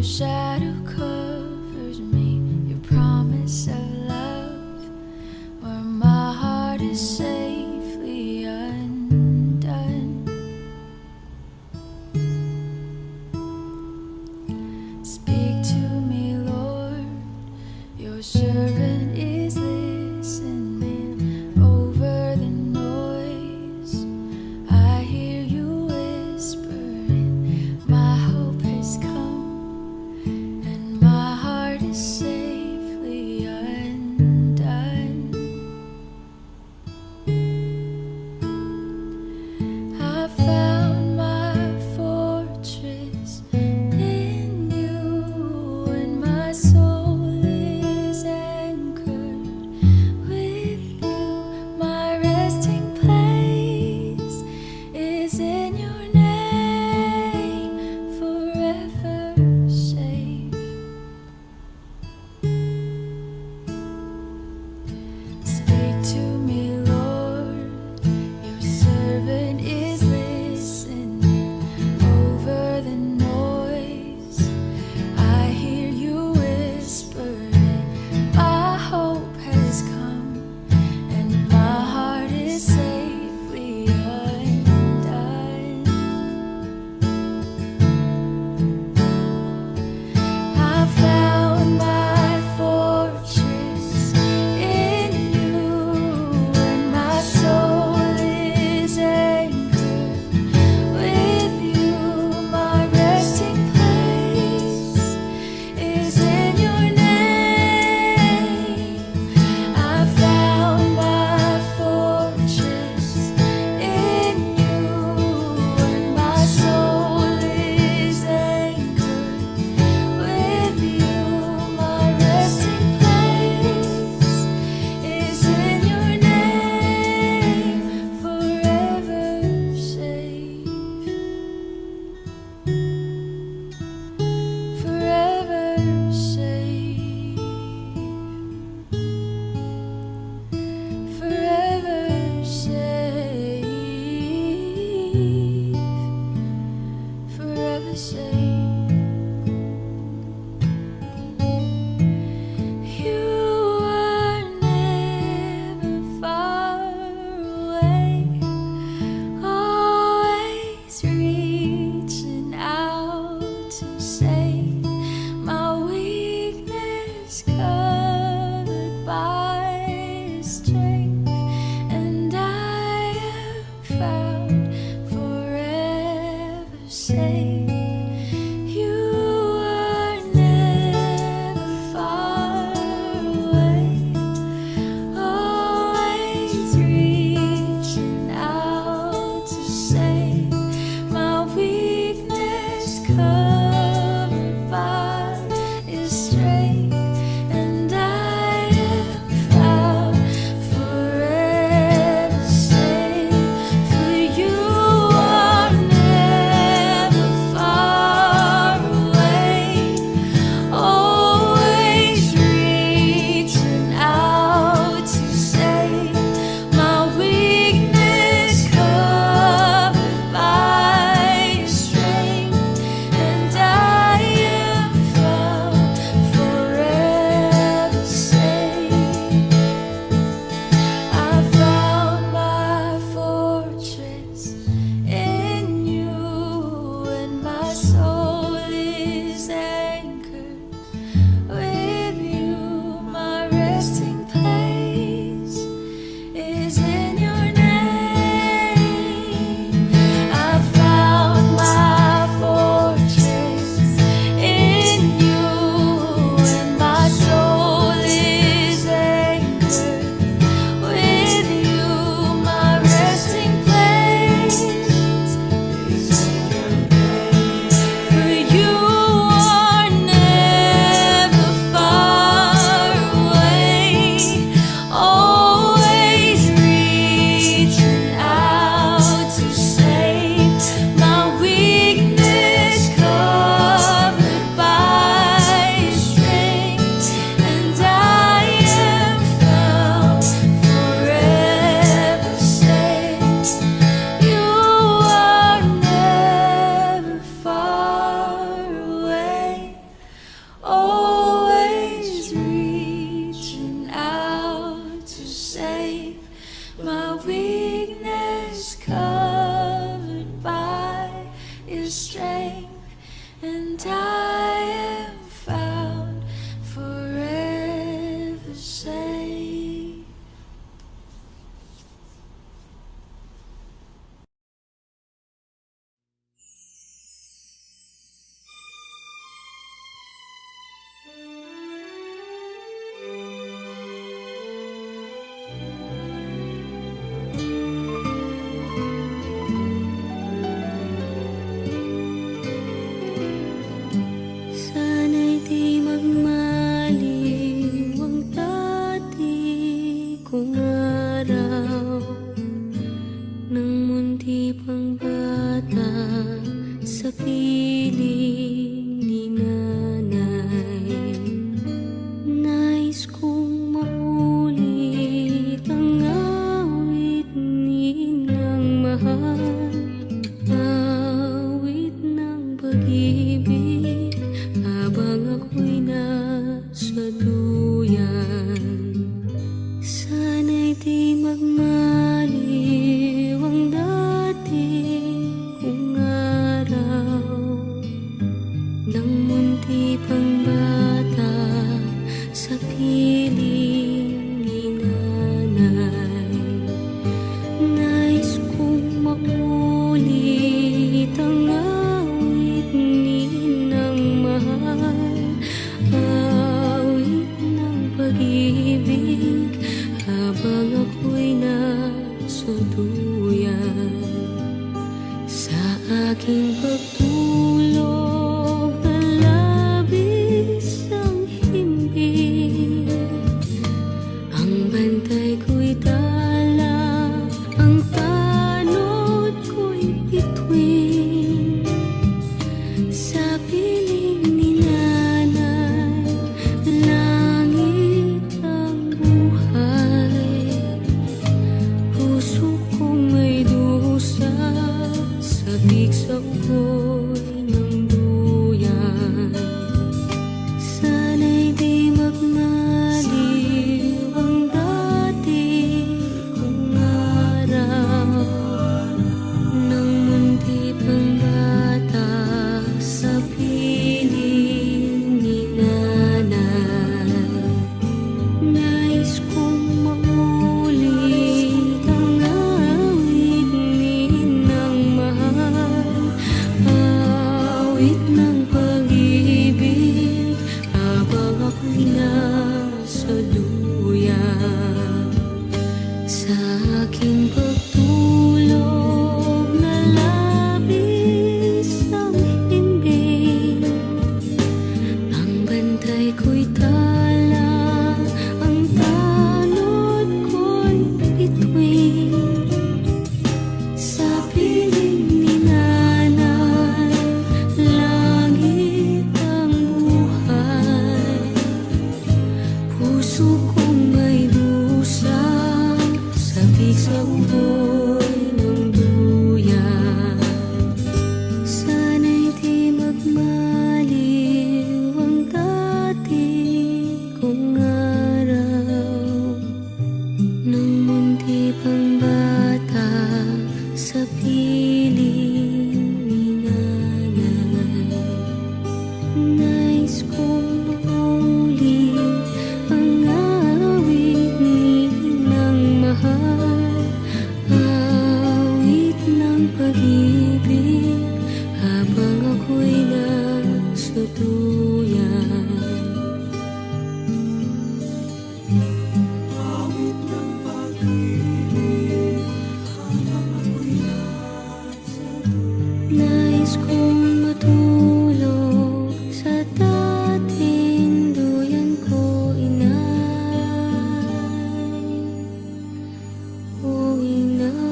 Shadow covers me, your promise of love, where my heart is safely undone. Speak to me, Lord, your servant is listening over the noise munti pang bata sa piling ni nanay, nais kong maulit ang awit ni ng mahal, awit ng pag-ibig habang ako'y nasa duyan. Sana'y di magmaliw ang dating kong araw, nang munti pang bata sa piling ni nanay. Nais kong maulit ang awit ni ng mahal, awit ng pag-ibig habang ako'y nasa duyan. Sa aking pagtulog na labis ang himbing, ang bantay ko'y tala, ang tanod ko'y bituin. Sa piling ni nanay, langit ang buhay. Puso kong may dusa, sabik sa ukoy ng duyan. Sana'y di magmaliw ang dating kong araw, nang munti pang bata sa piling ni nanay. Nais kong maulit ang awit ni ng mahal, awit ng pag-ibig habang ako'y nasa duyan. Sa aking pagtulog na labis ang himbing, ang bantay ko'y tala, ang tanod ko'y bituin. Sa piling ni nanay, langit ang buhay. Puso kong may dusa, sabik sa ukoy ng duyan. Sana'y di magmaliw ang dating kong araw, nang munti pang bata sa piling ni nanay. Nais kong maulit ang awit ni ng mahal, awit ng pag-ibig habang ako'y nasa duyan. Awit ng pag-ibig habang ako'y nasa duyan. Nais kong matulog sa dating duyan ko, inay, o inay.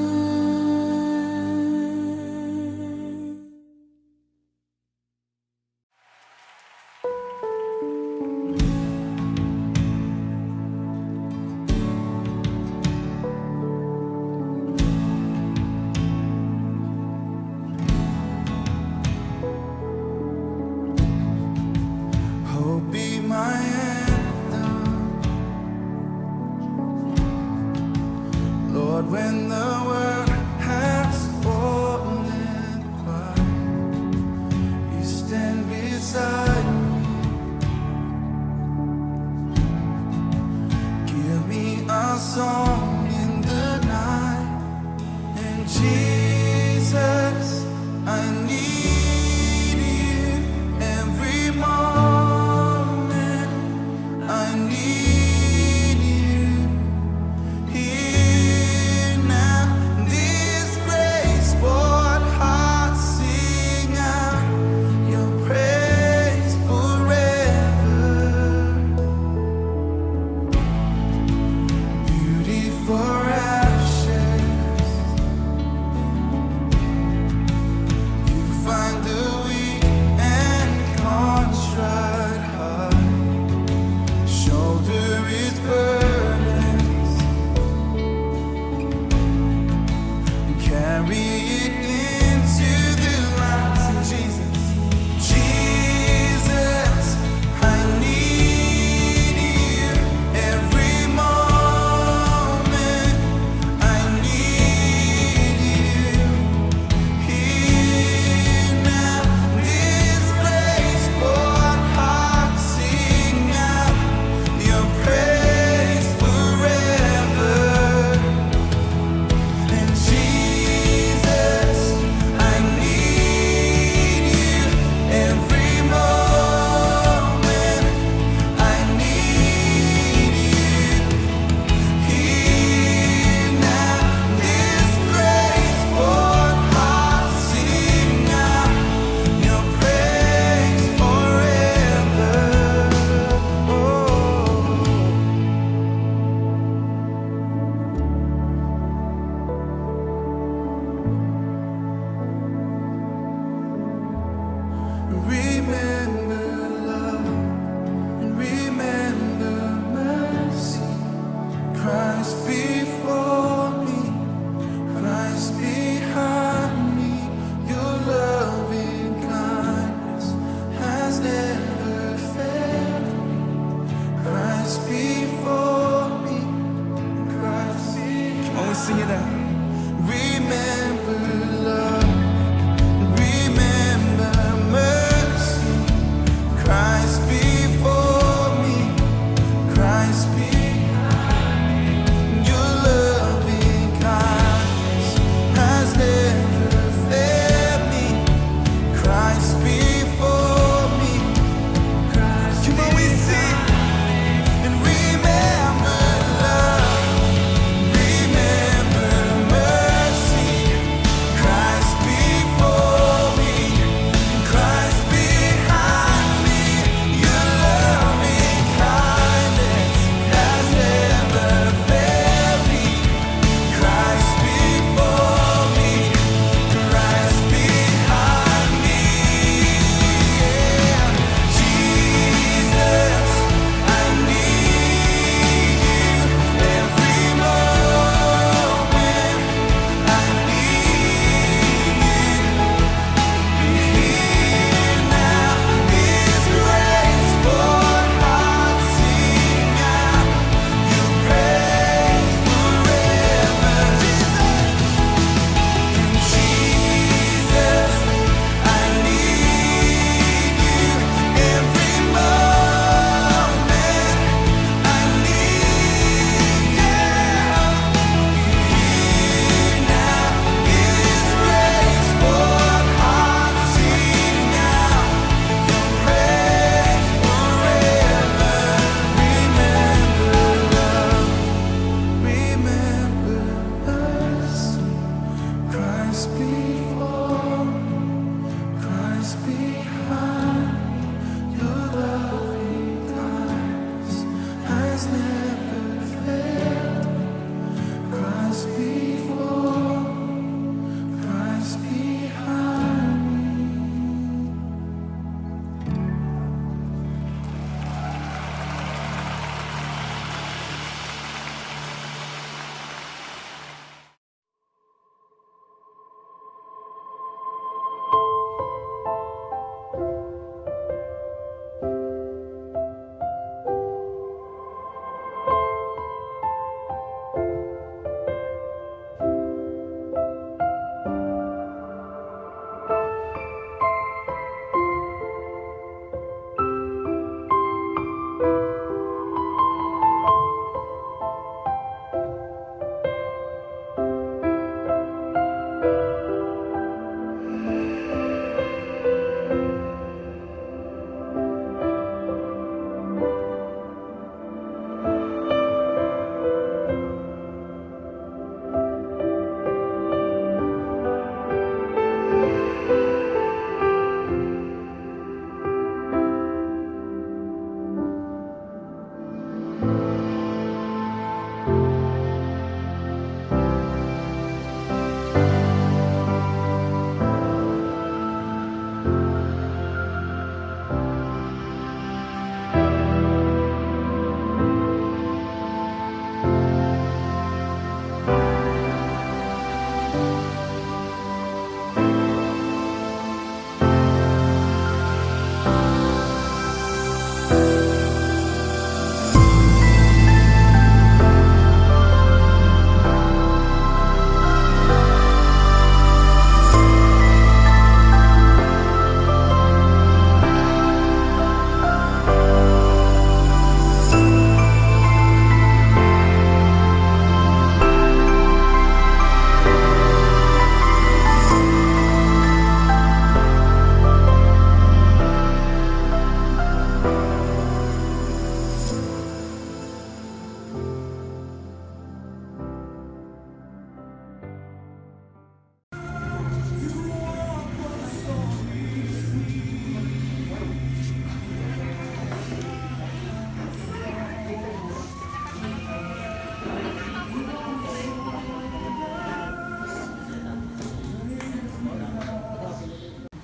Hope be my anthem, Lord, when the world has fallen quiet, you stand beside me. Give me a song in the night, and Jesus, I need you every moment. I need you here now. This grace-born heart sing out your praise forever. Beauty for ashes, carry it into the light. Jesus, Jesus, I need you every moment. I need you here now. This place, pour heart, sing out your praise forever. And Jesus, I need you every moment. I need you here now. This grace, pour heart, sing out your praise forever. Remember love and remember mercy. Christ before me, Christ behind me. Your loving kindness has never failed me. Christ before me, Christ behind me. Come on, we sing it out. Remember love, remember mercy. Christ before me, Christ behind me. Your loving kindness has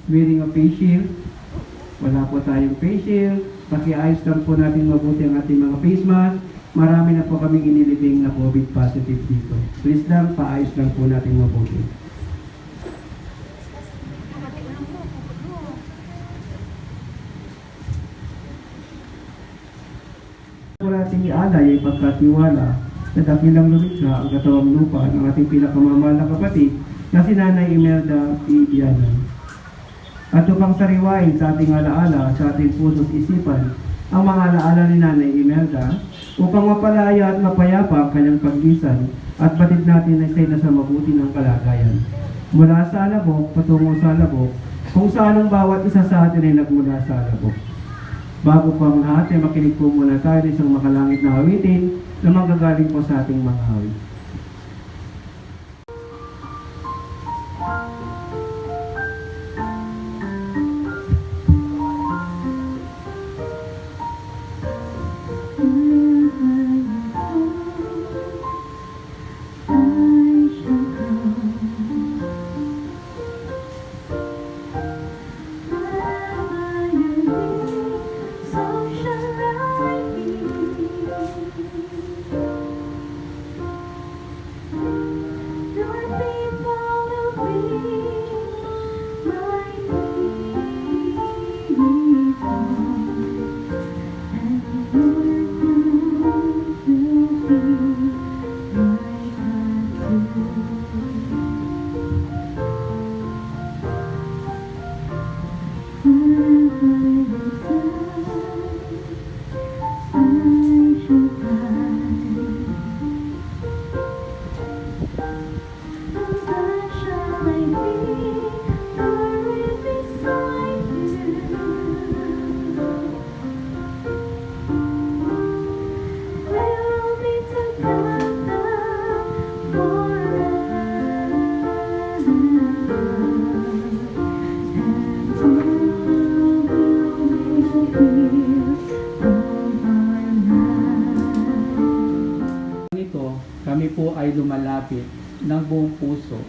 wearing a face shield. Wala po tayong face shield. Pakiayos lang po natin mabuti ang ating mga face mask. Marami na po kaming inilibing na COVID positive dito. Please lang, paayos lang po natin mabuti. Po natin ialay ay pagkatiwala sa dakilang lumikha ang katawang lupa ng ating pinakamamahal na kapatid na si Nanay Imelda Bianan. At upang sariwain sa ating alaala, sa ating puso't isipan, ang mga alaala ni Nanay Imelda, upang mapalaya at mapayapa ang kanyang paglisan at batid natin na siya'y nasa mabuti ng kalagayan. Mula sa alabok, patungo sa alabok, kung saan ang bawat isa sa atin ay nagmula sa alabok. Bago po ang lahat, ay makinig po muna tayo ng isang makalangit na awitin na manggagaling po sa ating mga awit. Kami po ay lumalapit ng buong puso,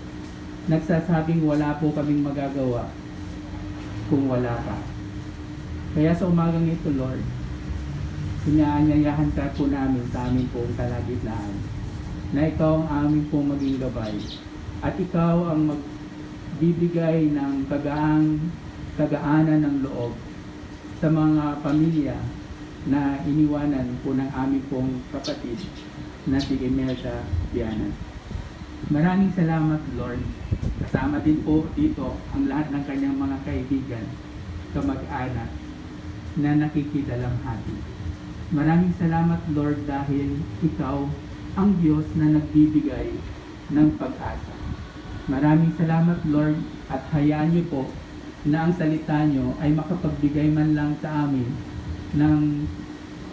nagsasabing wala po kaming magagawa kung wala ka. Kaya sa umagang ito, Lord, inaanyayahan ka po namin sa aming pong kalagitnaan na ikaw ang aming pong maging gabay at ikaw ang magbibigay ng kagaanan ng loob sa mga pamilya na iniwanan po ng aming pong kapatid na si Imelda Bianan. Maraming salamat, Lord. Kasama din po dito ang lahat ng kanyang mga kaibigan, kamag-anak na nakikidalamhati. Maraming salamat, Lord, dahil ikaw ang Diyos na nagbibigay ng pag-asa. Maraming salamat, Lord, at hayaan niyo po na ang salita niyo ay makapagbigay man lang sa amin ng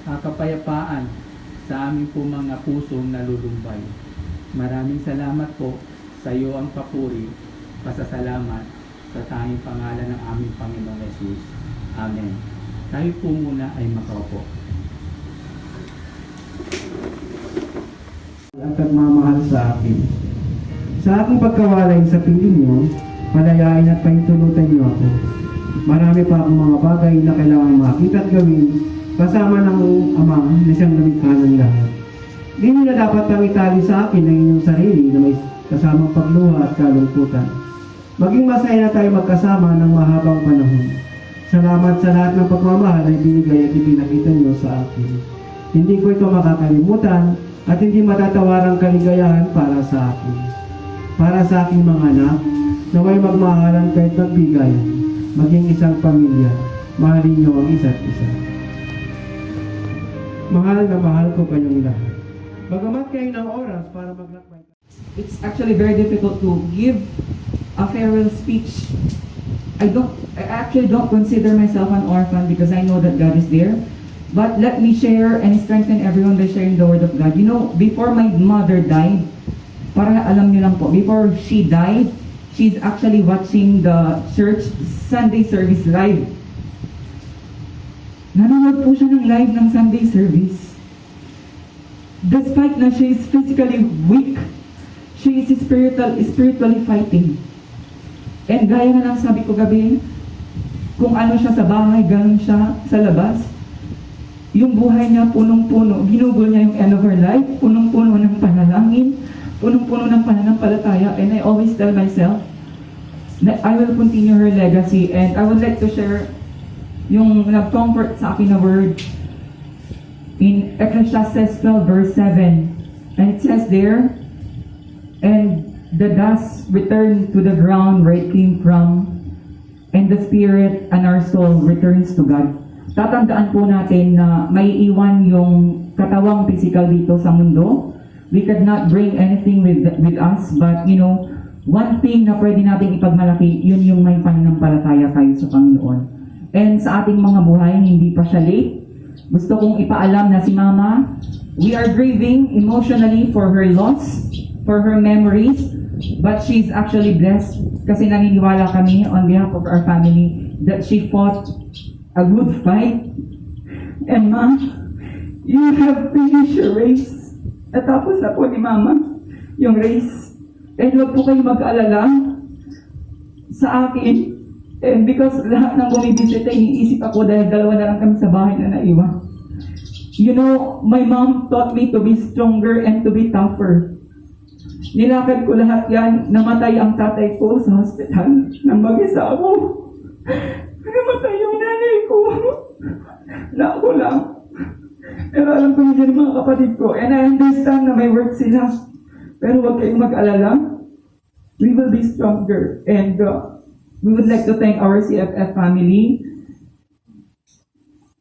kapayapaan sa aming po mga pusong nalulumbay. Maraming salamat po sa iyo ang papuri, pasasalamat sa tanging pangalan ng aming Panginoong Jesus. Amen. Tayo po muna ay makaupo. At nagmamahal sa akin. Sa aking pagkawalay sa piling niyo, palayain at pahintulutan niyo ako. Marami pa akong mga bagay na kailangang makita at gawin kasama ng Ama na siyang lumikha ng lahat. Di niyo na dapat pang itali sa akin ang inyong sarili na may kasamang pagluha at kalungkutan. Maging masaya na tayo magkasama ng mahabang panahon. Salamat sa lahat ng pagmamahal ay binigay at ipinakita niyo sa akin. Hindi ko ito makakalimutan at hindi matatawarang kaligayahan para sa akin. Para sa aking mga anak, na may magmahalan kahit magbigayan, maging isang pamilya, mahalin niyo ang isa't isa. Mahal na mahal ko kayong lahat. Bagamat kayo ng oras para maglakbay. It's actually very difficult to give a farewell speech. I actually don't consider myself an orphan because I know that God is there. But let me share and strengthen everyone by sharing the word of God. You know, before my mother died, para alam niyo lang po, before she died, she's actually watching the church Sunday service live. Nanonood po siya ng live ng Sunday service. Despite na she is physically weak, she is spiritually fighting. And gaya na lang sabi ko gabi, kung ano siya sa bahay, ganun siya sa labas. Yung buhay niya punong-puno, ginugol niya yung end of her life, punong-puno ng panalangin, punong-puno ng pananampalataya, and I always tell myself that I will continue her legacy. And I would like to share yung nag-comfort sa akin na word in Ecclesiastes 12 verse 7. And it says there, and the dust returned to the ground where it came from, and the spirit and our soul returns to God. Tatandaan po natin na may iwan yung katawang physical dito sa mundo. We could not bring anything with us, but you know, one thing na pwede nating ipagmalaki, yun yung may pananampalataya tayo sa Panginoon. And sa ating mga buhay, hindi pa siya late. Gusto kong ipaalam na si Mama, we are grieving emotionally for her loss, for her memories, but she's actually blessed kasi naniniwala kami on behalf of our family that she fought a good fight. And Ma, you have finished your race. Natapos na po ni Mama yung race. And huwag po kayo mag-alala sa akin. And because lahat ng bumibisita, iniisip ako dahil dalawa na lang kami sa bahay na naiwan. You know, my mom taught me to be stronger and to be tougher. Nilakad ko lahat yan. Namatay ang tatay ko sa hospital. Nang mag-isa ako. Namatay yung nanay ko. Na ako lang. Pero alam ko hindi mga kapatid ko. And I understand na may work sila. Pero huwag kayong mag-alala. We will be stronger. And we would like to thank our CFF family,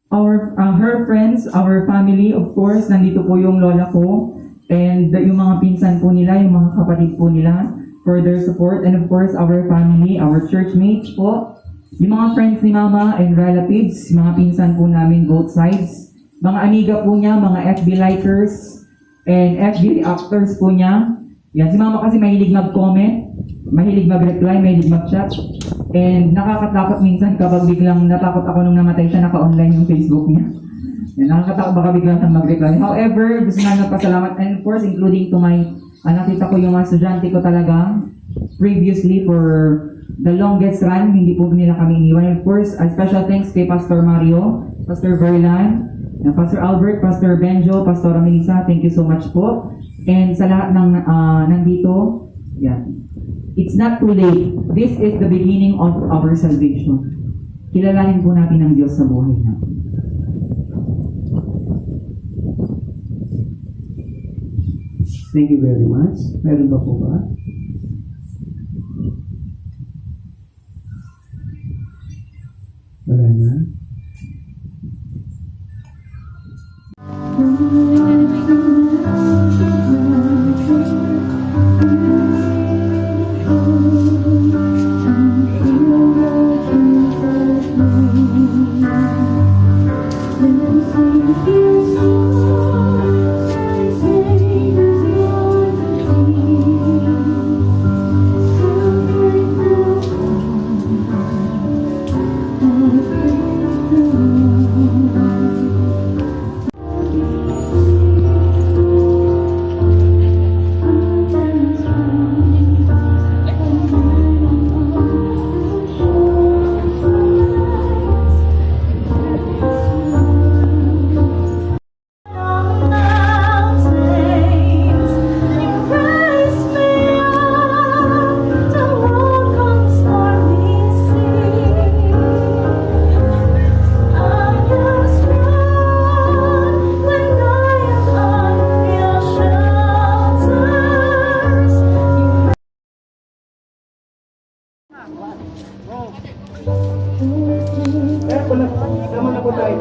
her friends, our family, of course. Nandito po yung lola ko. And yung mga pinsan po nila, yung mga kapatid po nila, for their support. And of course, our family, our church mates po. Yung mga friends ni Mama and relatives, mga pinsan po namin, both sides. Mga amiga po niya, mga FB likers, and FB reactors po niya. Yan, si Mama kasi mahilig mag-comment, mahilig mag-reply, mahilig mag-chat. And nakakatakot minsan kapag biglang natakot ako nung namatay siya, naka-online yung Facebook niya. Yan, nakakatakot baka biglang siyang mag-reply. However, gusto nga nagpasalamat, and of course, including to my, nakita ko yung mga estudyante ko talaga, previously for the longest run, hindi po nila kami iniwan. And of course, a special thanks kay Pastor Mario, Pastor Verlan, Pastor Albert, Pastor Benjo, Pastor Melissa, thank you so much po. And sa lahat ng nandito, yan. It's not too late. This is the beginning of our salvation. Kilalanin po natin ang Diyos sa buhay natin. Thank you very much. Meron ba po ba? Wala na? Naman na po tayo.